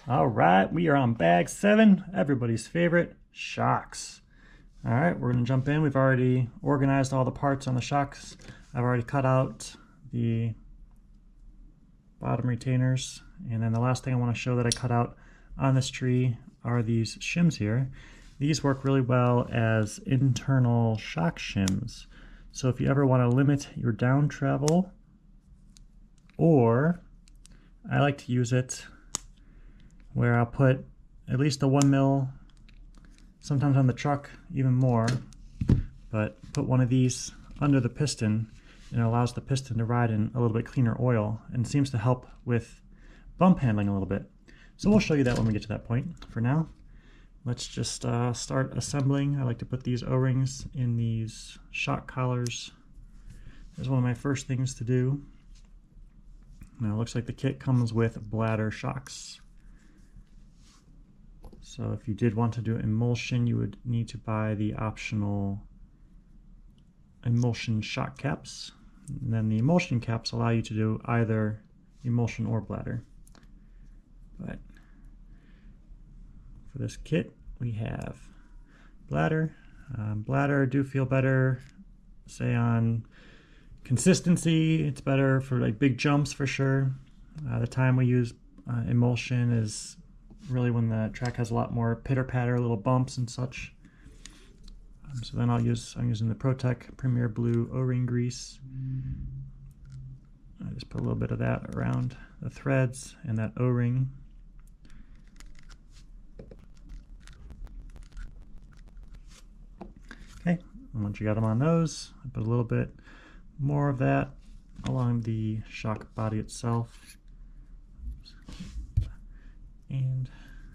All right, we are on bag 7, everybody's favorite, shocks. All right, we're gonna jump in. We've already organized all the parts on the shocks. I've already cut out the bottom retainers. And then the last thing I wanna show that I cut out on this tree are these shims here. These work really well as internal shock shims. So if you ever wanna limit your down travel, or I like to use it where I'll put at least a 1 mil, sometimes on the truck even more, but put one of these under the piston, and it allows the piston to ride in a little bit cleaner oil and seems to help with bump handling a little bit. So we'll show you that when we get to that point. For now, let's just start assembling. I like to put these O-rings in these shock collars. That's one of my first things to do. Now it looks like the kit comes with bladder shocks. So if you did want to do emulsion, you would need to buy the optional emulsion shock caps. And then the emulsion caps allow you to do either emulsion or bladder. But for this kit, we have bladder. Bladder do feel better, say on consistency. It's better for like big jumps for sure. The time we use emulsion is really when the track has a lot more pitter-patter, little bumps and such. So then I'm using the ProTech Premier Blue O-ring grease. I just put a little bit of that around the threads and that O-ring. Okay, and once you got them on those, I put a little bit more of that along the shock body itself. And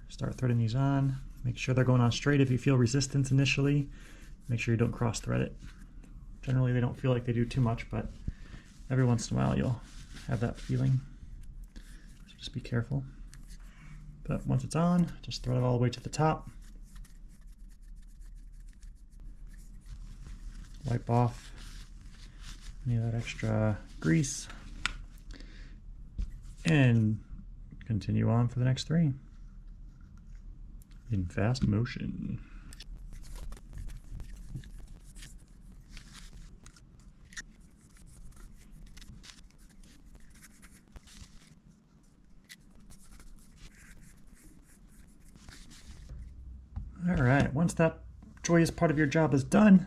start threading these on. Make sure they're going on straight. If you feel resistance initially, make sure you don't cross thread it. Generally they don't feel like they do too much, but every once in a while you'll have that feeling. So just be careful. But once it's on, just thread it all the way to the top. Wipe off any of that extra grease. And continue on for the next 3 in fast motion. All right, once that joyous part of your job is done,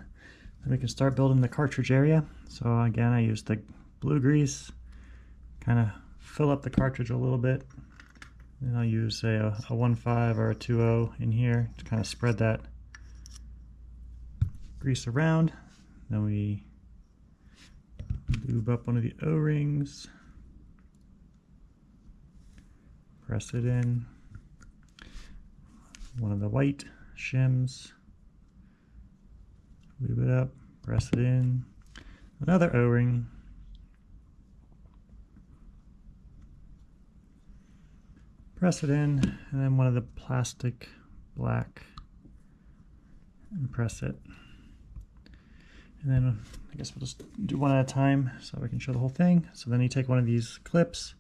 then we can start building the cartridge area. So again, I use the blue grease, kind of fill up the cartridge a little bit. And I'll use say a 1.5 or a 2.0 in here to kind of spread that grease around. Then we lube up one of the O-rings, press it in, one of the white shims, lube it up, press it in, another O-ring, press it in, and then one of the plastic black, and press it. And then I guess we'll just do one at a time so we can show the whole thing. So then you take one of these clips.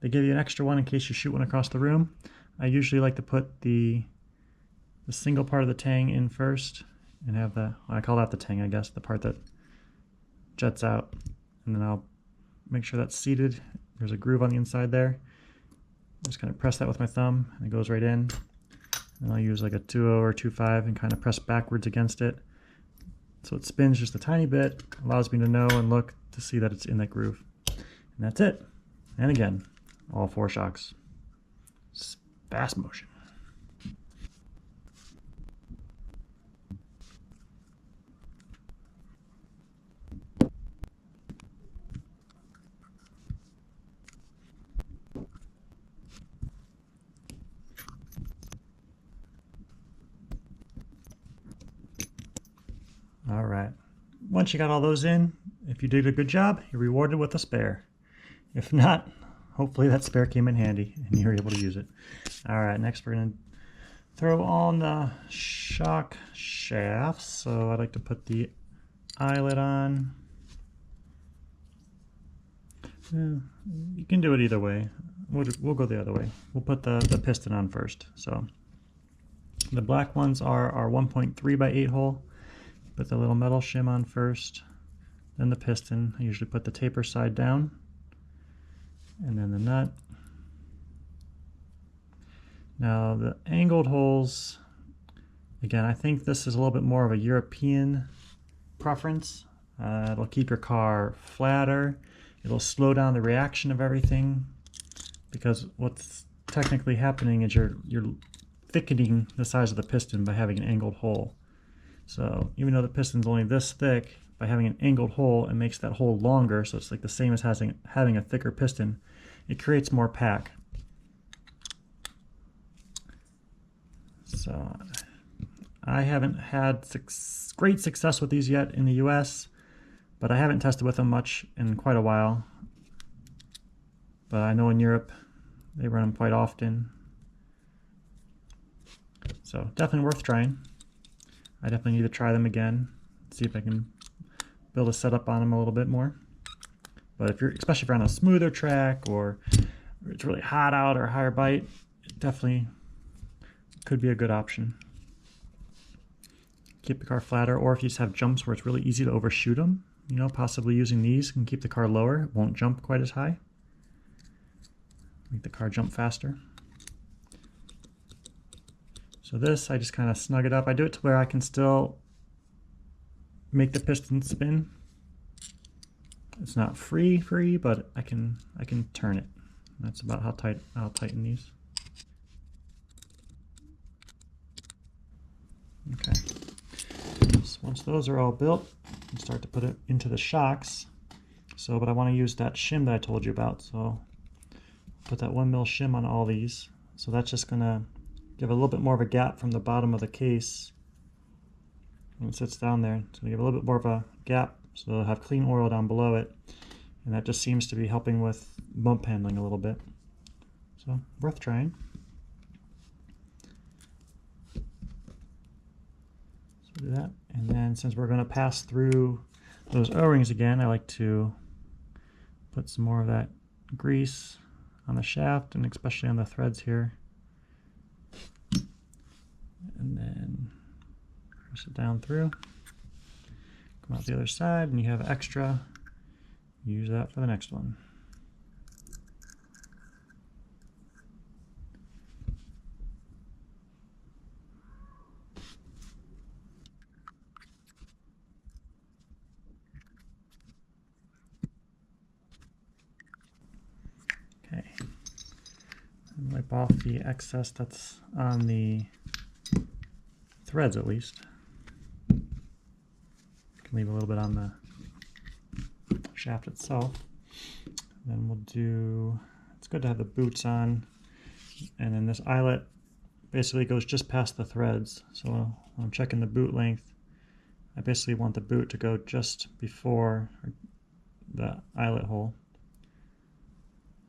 They give you an extra one in case you shoot one across the room. I usually like to put the single part of the tang in first and have the, well, I call that the tang, I guess, the part that jets out. And then I'll make sure that's seated. There's a groove on the inside there. Just kind of press that with my thumb and it goes right in. And I'll use like a 2.0 or 2.5 and kind of press backwards against it. So it spins just a tiny bit, allows me to know and look to see that it's in that groove. And that's it. And again, all 4 shocks. Fast motion. All right, once you got all those in, if you did a good job, you're rewarded with a spare. If not, hopefully that spare came in handy and you were able to use it. All right, next we're gonna throw on the shock shafts. So I'd like to put the eyelet on. You can do it either way. we'll go the other way. We'll put the piston on first. So the black ones are our 1.3 by 8 hole. Put the little metal shim on first, then the piston. I usually put the taper side down, and then the nut. Now the angled holes, again, I think this is a little bit more of a European preference. It'll keep your car flatter. It'll slow down the reaction of everything, because what's technically happening is you're thickening the size of the piston by having an angled hole. So even though the piston's only this thick, by having an angled hole, it makes that hole longer, so it's like the same as having a thicker piston. It creates more pack. So I haven't had great success with these yet in the US, but I haven't tested with them much in quite a while. But I know in Europe they run them quite often. So definitely worth trying. I definitely need to try them again, see if I can build a setup on them a little bit more. But especially if you're on a smoother track, or it's really hot out or higher bite, it definitely could be a good option. Keep the car flatter, or if you just have jumps where it's really easy to overshoot them, you know, possibly using these can keep the car lower. It won't jump quite as high. Make the car jump faster. So this, I just kind of snug it up. I do it to where I can still make the piston spin. It's not free, but I can turn it. That's about how tight I'll tighten these. Okay. So once those are all built, you start to put it into the shocks. So, but I want to use that shim that I told you about. So put that 1mm shim on all these. So that's just gonna give a little bit more of a gap from the bottom of the case. When it sits down there, it's gonna give a little bit more of a gap, so it'll have clean oil down below it. And that just seems to be helping with bump handling a little bit. So worth trying. So do that. And then since we're gonna pass through those O-rings again, I like to put some more of that grease on the shaft, and especially on the threads here. And then push it down through. Come out the other side, and you have extra. Use that for the next one. Okay. And wipe off the excess that's on the threads, at least. You can leave a little bit on the shaft itself. Then we'll do, it's good to have the boots on, and then this eyelet basically goes just past the threads. So when I'm checking the boot length, I basically want the boot to go just before the eyelet hole.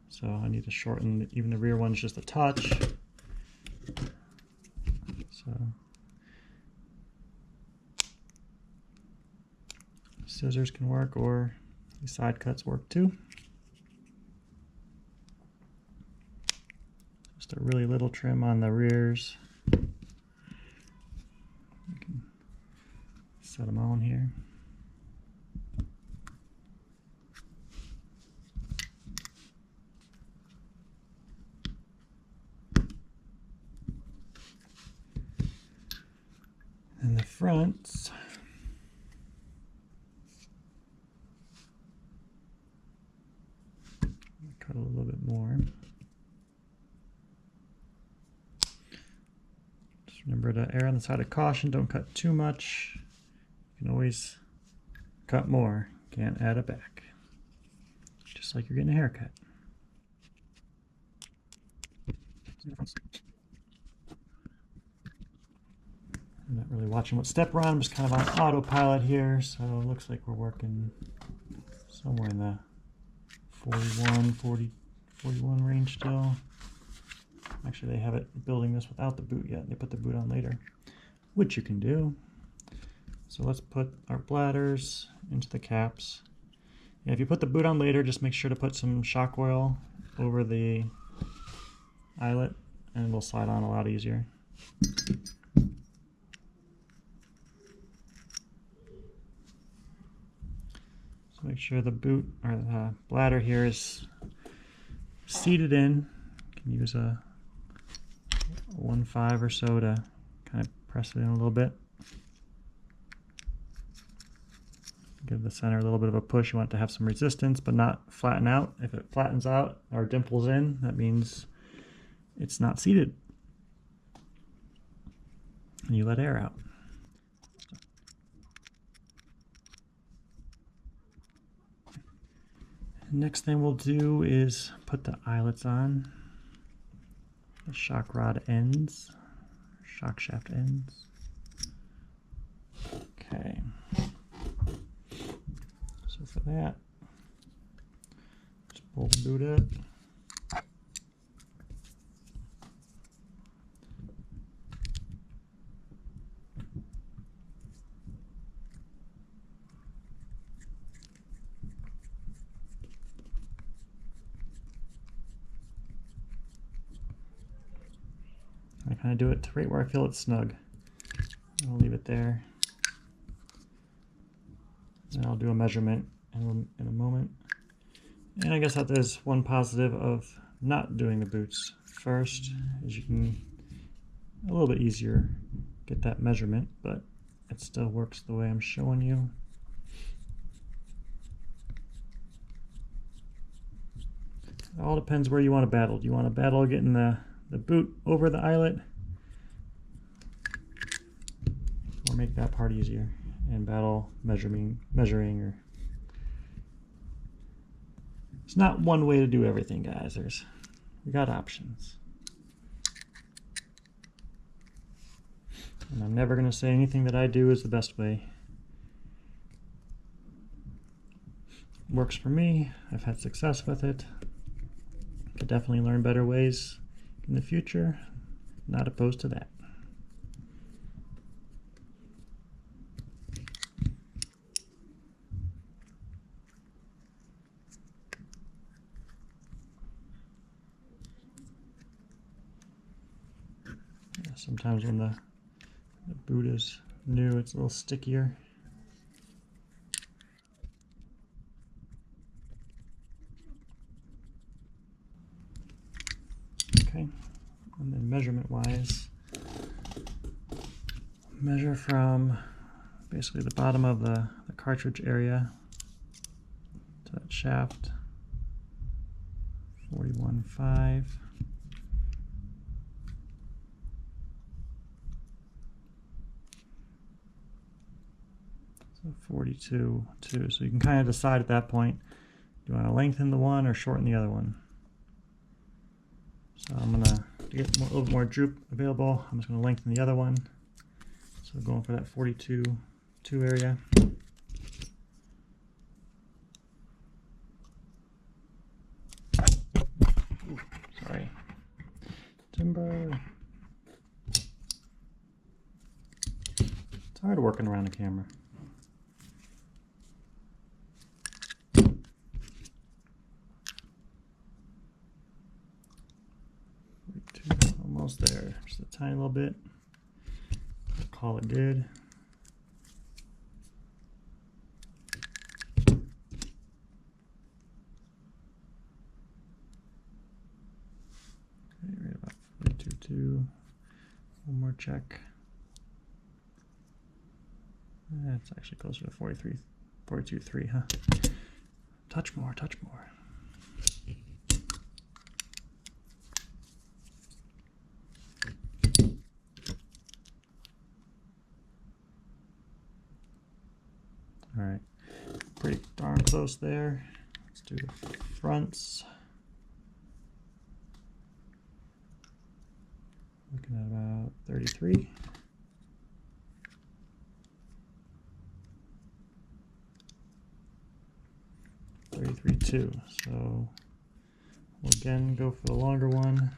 So I need to shorten even the rear ones just a touch. So scissors can work, or these side cuts work too. Just a really little trim on the rears. You can set them on here. And the fronts, cut a little bit more. Just remember to err on the side of caution. Don't cut too much. You can always cut more. Can't add it back. Just like you're getting a haircut. I'm not really watching what step we're on. I'm just kind of on autopilot here, so it looks like we're working somewhere in the 41 range still. Actually, they have it building this without the boot yet. They put the boot on later, which you can do. So let's put our bladders into the caps. Yeah, if you put the boot on later, just make sure to put some shock oil over the eyelet, and it'll slide on a lot easier. So make sure the boot or the bladder here is seated in. You can use a 1/5 or so to kind of press it in a little bit. Give the center a little bit of a push. You want it to have some resistance, but not flatten out. If it flattens out or dimples in, that means it's not seated. And you let air out. Next thing we'll do is put the eyelets on, the shock rod ends, shock shaft ends. Okay. So for that, just pull the boot up. I kind of do it right where I feel it's snug. I'll leave it there. And I'll do a measurement in a moment. And I guess that is one positive of not doing the boots first, is you can a little bit easier get that measurement, but it still works the way I'm showing you. It all depends where you want to battle. Do you want to battle getting the boot over the eyelet, or make that part easier and battle measuring or it's not one way to do everything, guys. We got options. And I'm never going to say anything that I do is the best way. Works for me. I've had success with it. Could definitely learn better ways in the future. Not opposed to that. Yeah, sometimes when the boot is new, it's a little stickier. Okay, and then measurement wise, measure from basically the bottom of the cartridge area to that shaft, 41.5. So 42.2. So you can kind of decide at that point, do you want to lengthen the one or shorten the other one? So I'm going to get a little bit more droop available. I'm just going to lengthen the other one. So going for that 42.2 area. Ooh, sorry. Timber. It's hard working around the camera. Almost there, just a tiny little bit. I'll call it good. Okay, right about 42.2. One more check. That's actually closer to 42.3, huh? Touch more, touch more. All right, pretty darn close there. Let's do the fronts. Looking at about 33. .2. So we'll again go for the longer one.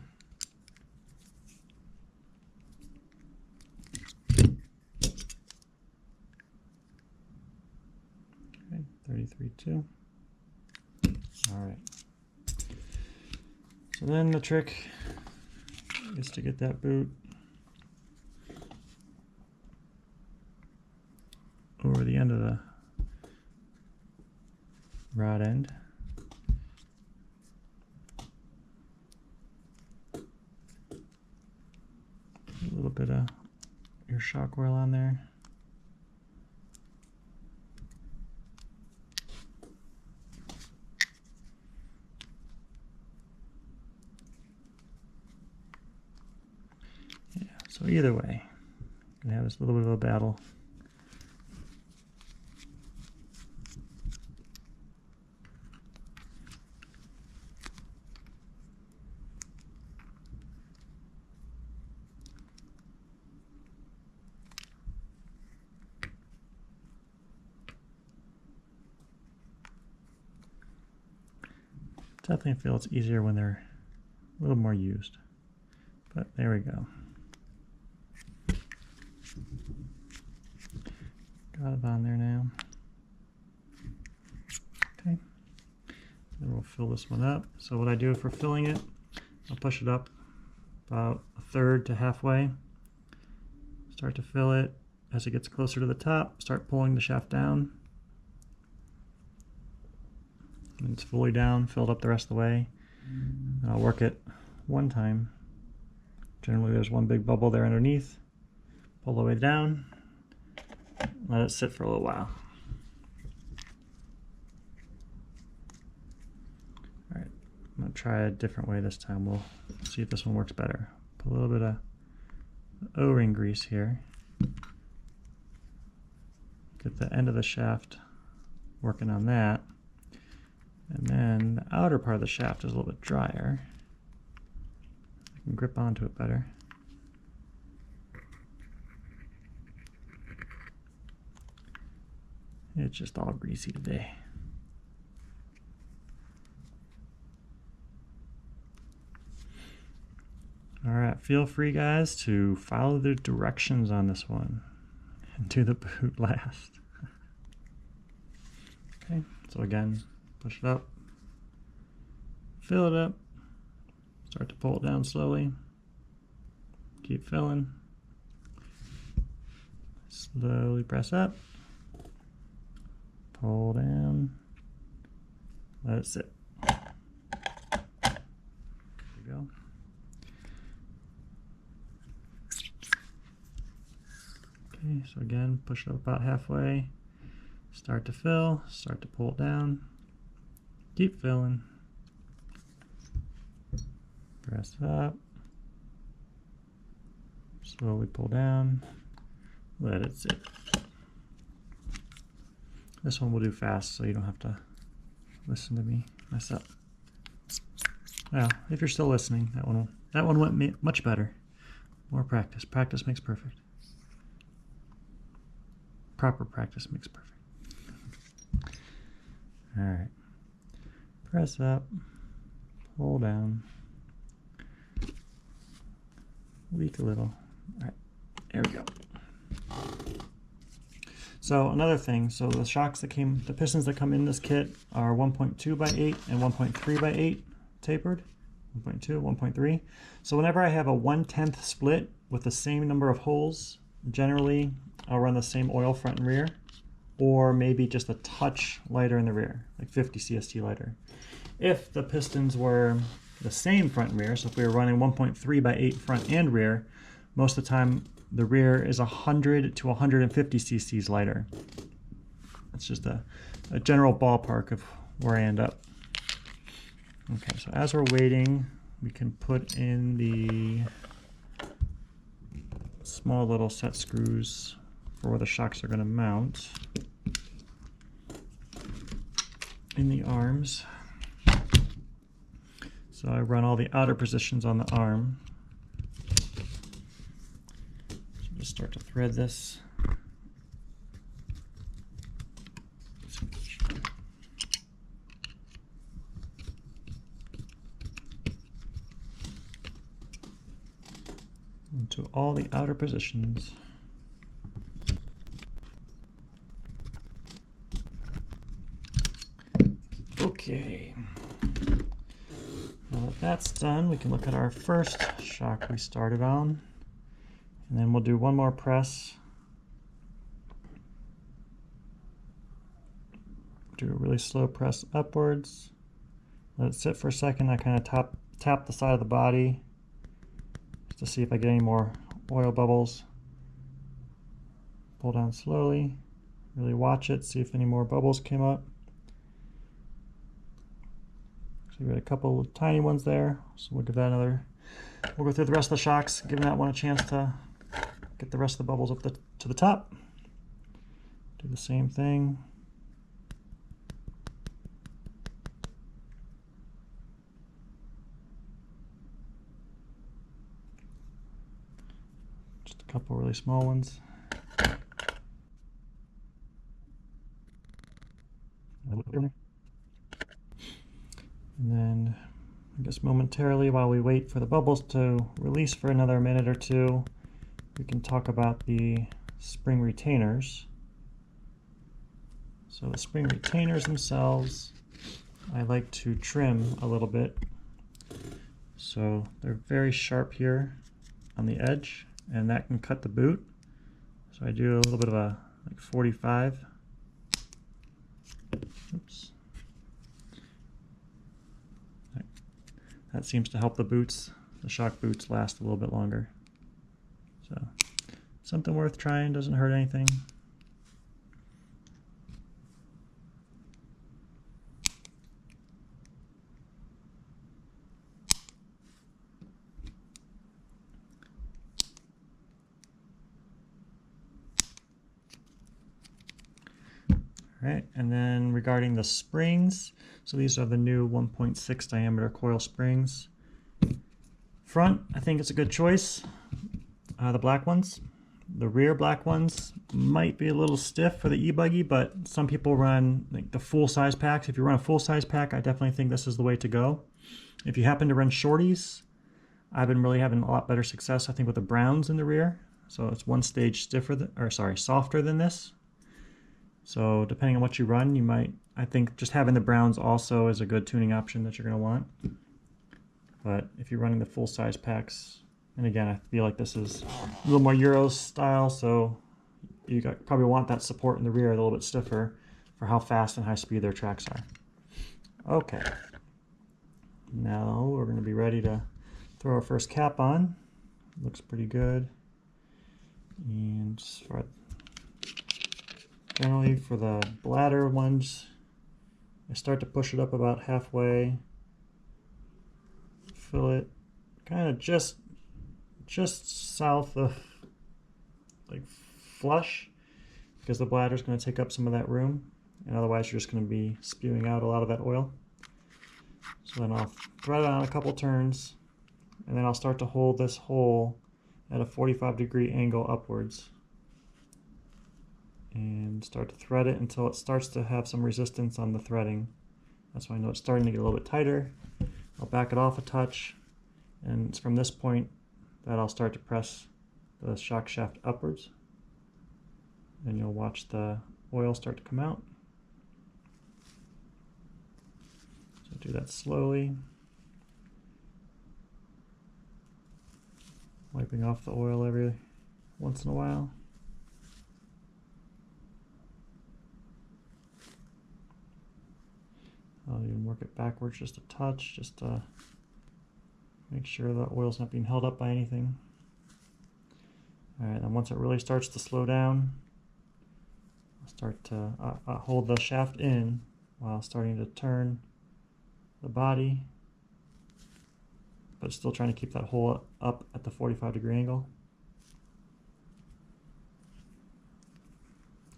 Okay, 33.2. All right. So then the trick is to get that boot over the end of the rod end. A little bit of your shock oil on there. Yeah, so either way, I'm gonna have this little bit of a battle. Definitely feel it's easier when they're a little more used, but there we go. Got it on there now. Okay, then we'll fill this one up. So what I do for filling it, I'll push it up about a third to halfway. Start to fill it. As it gets closer to the top, start pulling the shaft down. And it's fully down, filled up the rest of the way. And I'll work it one time. Generally there's one big bubble there underneath. Pull the way down. Let it sit for a little while. Alright, I'm going to try a different way this time. We'll see if this one works better. Put a little bit of O-ring grease here. Get the end of the shaft working on that. And then the outer part of the shaft is a little bit drier. I can grip onto it better. It's just all greasy today. Alright, feel free guys to follow the directions on this one and do the boot last. Okay, so again, push it up, fill it up, start to pull it down slowly, keep filling, slowly press up, pull down, let it sit. There we go. Okay, so again, push it up about halfway, start to fill, start to pull it down, keep filling, press up, slowly pull down, let it sit. This one we'll do fast so you don't have to listen to me mess up. Well, if you're still listening, that one went much better. More practice. Practice makes perfect. Proper practice makes perfect. Alright. Press up, pull down, leak a little. Alright, there we go. So another thing, so the shocks that came, the pistons that come in this kit are 1.2 by 8 and 1.3 by 8 tapered. 1.2, 1.3. So whenever I have a 1/10 split with the same number of holes, generally I'll run the same oil front and rear, or maybe just a touch lighter in the rear, like 50 CST lighter. If the pistons were the same front and rear, so if we were running 1.3 by 8 front and rear, most of the time the rear is 100 to 150 cc's lighter. It's just a general ballpark of where I end up. Okay, so as we're waiting, we can put in the small little set screws for where the shocks are going to mount in the arms. So I run all the outer positions on the arm. So just start to thread this. Into all the outer positions. Okay. Now that that's done, we can look at our first shock we started on, and then we'll do one more press. Do a really slow press upwards. Let it sit for a second. I kind of tap the side of the body just to see if I get any more oil bubbles. Pull down slowly. Really watch it, see if any more bubbles came up. So we got a couple of tiny ones there, so we'll give that another. We'll go through the rest of the shocks, giving that one a chance to get the rest of the bubbles up to the top. Do the same thing. Just a couple really small ones. And then I guess momentarily, while we wait for the bubbles to release for another minute or two, we can talk about the spring retainers. So the spring retainers themselves, I like to trim a little bit. So they're very sharp here on the edge, and that can cut the boot. So I do a little bit of a like 45. Oops. That seems to help the boots, the shock boots, last a little bit longer. So something worth trying, doesn't hurt anything. All right, and then regarding the springs, so these are the new 1.6 diameter coil springs. Front, I think it's a good choice, the black ones. The rear black ones might be a little stiff for the e-buggy, but some people run like the full size packs. If you run a full size pack, I definitely think this is the way to go. If you happen to run shorties, I've been really having a lot better success, I think, with the browns in the rear. So it's one stage softer than this. So depending on what you run, you might, I think just having the browns also is a good tuning option that you're going to want. But if you're running the full size packs, and again, I feel like this is a little more Euro style, so you probably want that support in the rear a little bit stiffer for how fast and high speed their tracks are. Okay, now we're going to be ready to throw our first cap on. Looks pretty good. And generally for the bladder ones, I start to push it up about halfway, fill it kind of just south of like flush, because the bladder is going to take up some of that room, and otherwise you're just going to be spewing out a lot of that oil. So then I'll thread it on a couple turns, and then I'll start to hold this hole at a 45-degree angle upwards and start to thread it until it starts to have some resistance on the threading. That's when I know it's starting to get a little bit tighter. I'll back it off a touch, and it's from this point that I'll start to press the shock shaft upwards, and you'll watch the oil start to come out. So do that slowly, wiping off the oil every once in a while. I'll even work it backwards just a touch, just to make sure the oil's not being held up by anything. Alright, then once it really starts to slow down, I'll start to hold the shaft in while starting to turn the body, but still trying to keep that hole up at the 45-degree angle.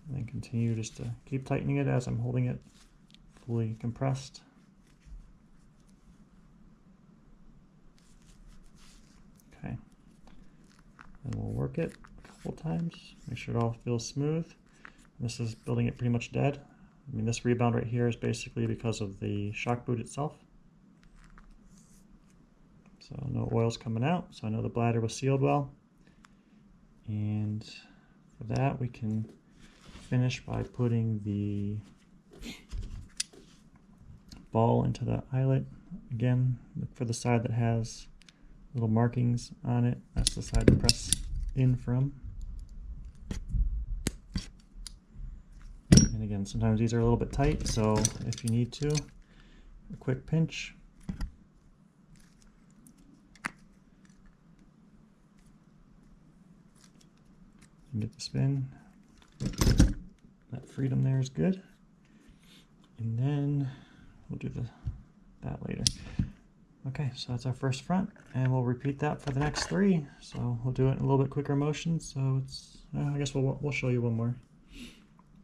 And then continue just to keep tightening it as I'm holding it fully compressed. Okay, and we'll work it a couple times, make sure it all feels smooth. This is building it pretty much dead. I mean, this rebound right here is basically because of the shock boot itself. So no oil's coming out, so I know the bladder was sealed well. And for that, we can finish by putting the ball into the eyelet. Again, look for the side that has little markings on it. That's the side to press in from. And again, sometimes these are a little bit tight, so if you need to, a quick pinch. And get the spin. That freedom there is good. And then we'll do that later. Okay, so that's our first front, and we'll repeat that for the next 3. So we'll do it in a little bit quicker motion. So it's, I guess we'll show you one more.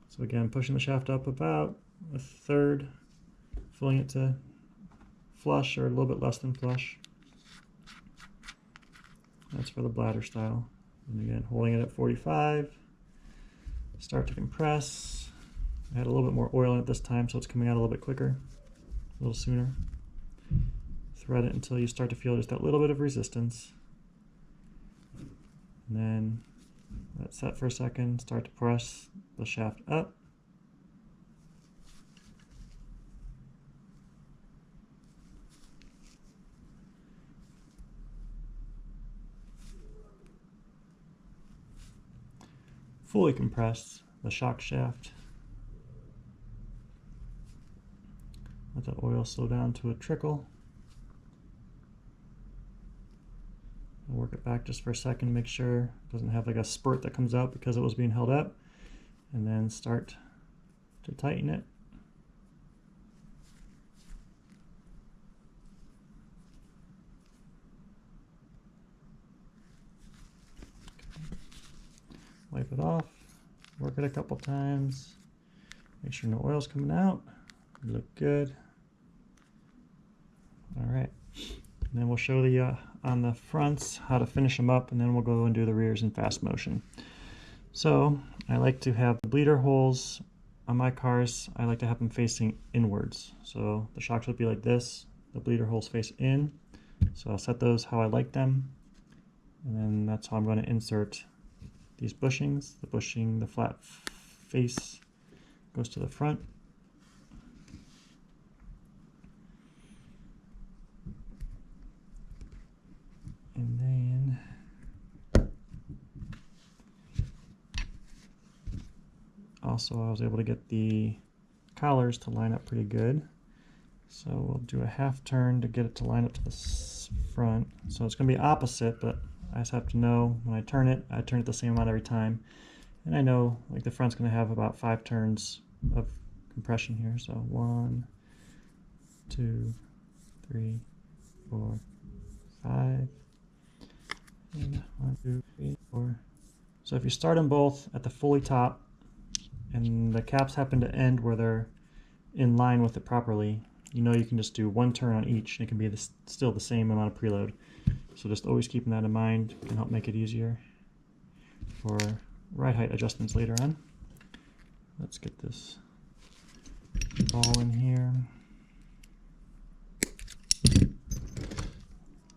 So again, pushing the shaft up about 1/3, filling it to flush or a little bit less than flush. That's for the bladder style. And again, holding it at 45. Start to compress. I had a little bit more oil in it this time, so it's coming out a little bit quicker, a little sooner. Thread it until you start to feel just that little bit of resistance. And then let it set for a second, start to press the shaft up. Fully compress the shock shaft. Let the oil slow down to a trickle. I'll work it back just for a second, make sure it doesn't have like a spurt that comes out because it was being held up, and then start to tighten it. Wipe it off, work it a couple times, make sure no oil's coming out. You look good. All right, and then we'll show the on the fronts how to finish them up, and then we'll go and do the rears in fast motion. So I like to have the bleeder holes on my cars. I like to have them facing inwards. So the shocks would be like this. The bleeder holes face in. So I'll set those how I like them, and then that's how I'm going to insert these bushings. The bushing, the flat face goes to the front. And then also I was able to get the collars to line up pretty good. So we'll do a half turn to get it to line up to the front. So it's going to be opposite, but I just have to know when I turn it the same amount every time. And I know like the front's going to have about 5 turns of compression here. So 1, 2, 3, 4, 5. And 1, 2, 3, 4. So if you start them both at the fully top and the caps happen to end where they're in line with it properly, you know you can just do 1 turn on each and it can be still the same amount of preload. So just always keeping that in mind can help make it easier for ride height adjustments later on. Let's get this ball in here.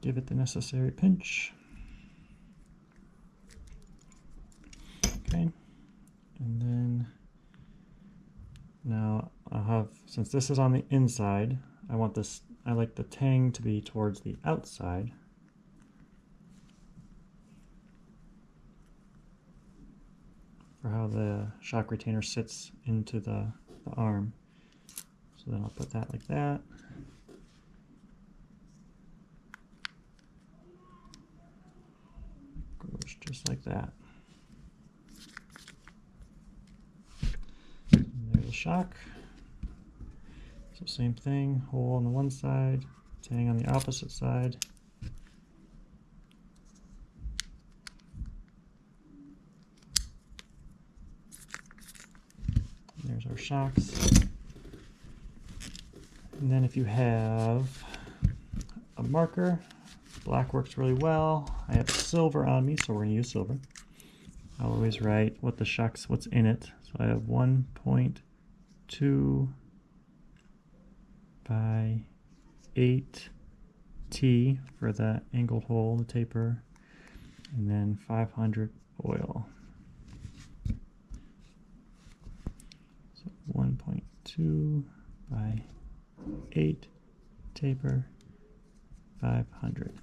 Give it the necessary pinch. Okay, and then now I'll have, since this is on the inside, I like the tang to be towards the outside. For how the shock retainer sits into the arm. So then I'll put that like that. Goes just like that. And there's the shock. So same thing, hole on the one side, tang on the opposite side. There's our shocks. And then if you have a marker, black works really well. I have silver on me, so we're going to use silver. I'll always write what the shocks, what's in it. So I have 1.2 by 8T for the angled hole, the taper, and then 500 oil. 1.2 by 8, taper, 500.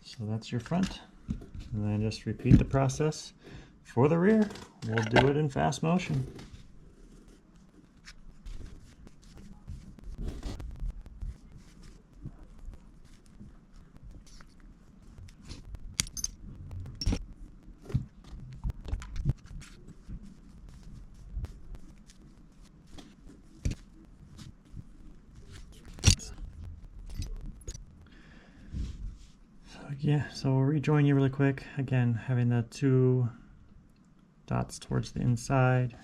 So that's your front. And then just repeat the process for the rear. We'll do it in fast motion. Yeah, so we'll rejoin you really quick. Again, having the 2 dots towards the inside.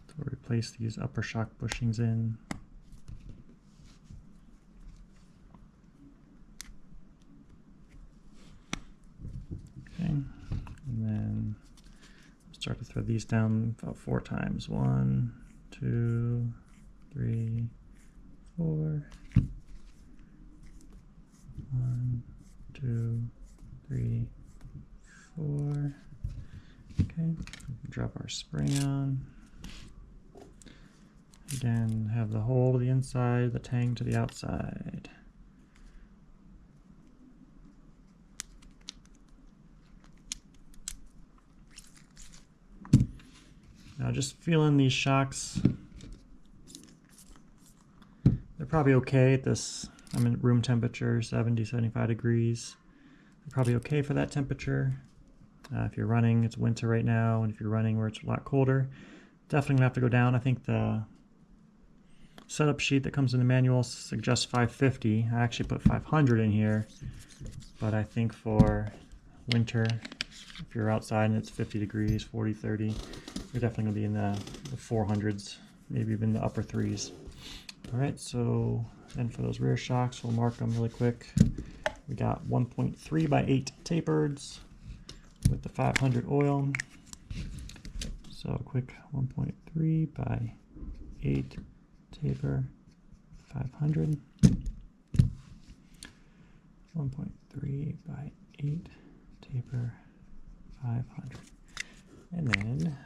So we'll replace these upper shock bushings in. Okay, and then start to thread these down about 4 times. 1, 2, 3, 4. 1, 2, 3, 4. Okay, drop our spring on. Again, have the hole to the inside, the tang to the outside. Now just feeling these shocks. They're probably okay at this. I'm in room temperature, 70, 75 degrees. They're probably okay for that temperature. If you're running, it's winter right now, and if you're running where it's a lot colder, definitely gonna have to go down. I think the setup sheet that comes in the manual suggests 550. I actually put 500 in here, but I think for winter, if you're outside and it's 50 degrees, 40, 30, you're definitely gonna be in the 400s, maybe even the upper 3s. All right, so then for those rear shocks, we'll mark them really quick. We got 1.3 by 8 tapereds with the 500 oil. So quick 1.3 by 8 taper, 500. 1.3 by 8 taper, 500. And then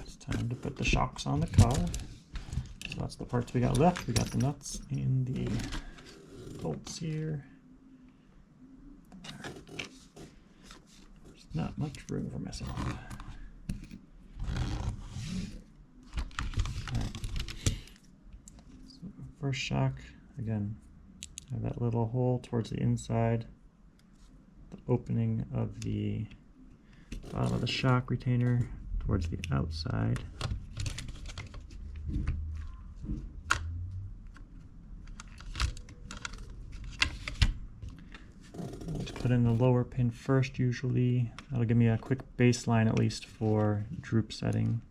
it's time to put the shocks on the car. So that's the parts we got left. We got the nuts and the bolts here. There's not much room for myself. So first shock, again, have that little hole towards the inside, the opening of the bottom of the shock retainer towards the outside. Put in the lower pin first usually. That'll give me a quick baseline at least for droop setting,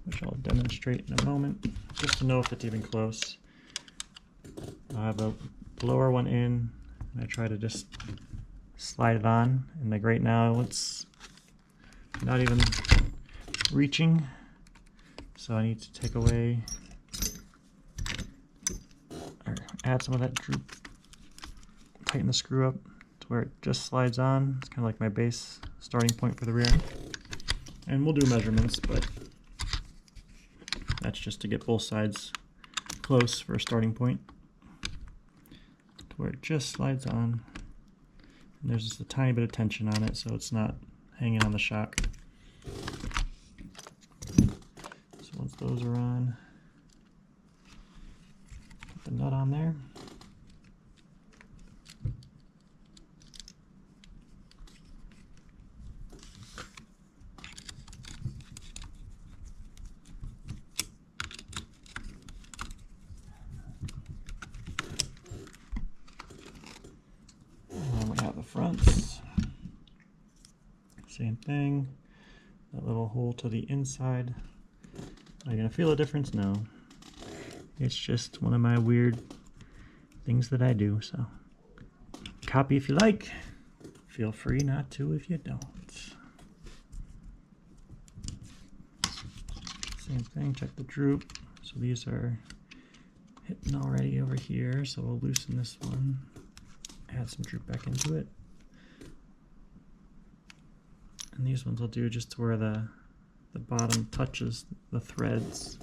which I'll demonstrate in a moment, just to know if it's even close. I have the lower one in, and I try to just slide it on, and like right now it's not even reaching, so I need to take away or add some of that droop. Tighten the screw up to where it just slides on. It's kind of like my base starting point for the rear. And we'll do measurements, but that's just to get both sides close for a starting point. To where it just slides on. And there's just a tiny bit of tension on it, so it's not hanging on the shock. So once those are on, put the nut on there. Fronts, same thing, that little hole to the inside. Are you gonna feel a difference? No, it's just one of my weird things that I do. So copy if you like, feel free not to if you don't. Same thing, check the droop. So these are hitting already over here, so we'll loosen this one, add some droop back into it. And these ones I'll do just to where the the bottom touches the threads.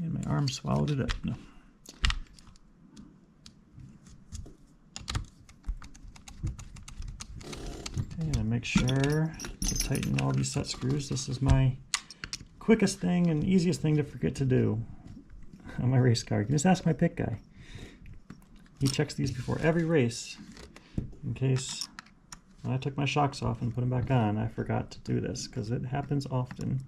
And my arm swallowed it up. No. Okay, and make sure to tighten all these set screws. This is my quickest thing and easiest thing to forget to do on my race car. You can just ask my pit guy. He checks these before every race in case when I took my shocks off and put them back on, I forgot to do this because it happens often.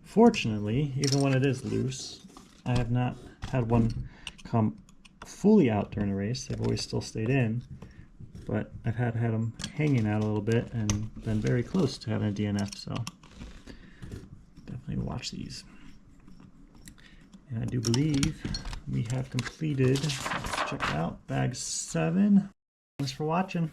Fortunately, even when it is loose, I have not had one come fully out during a race. They've always still stayed in, but I've had them hanging out a little bit and been very close to having a DNF, so definitely watch these. And I do believe we have completed, let's check it out, bag 7. Thanks for watching.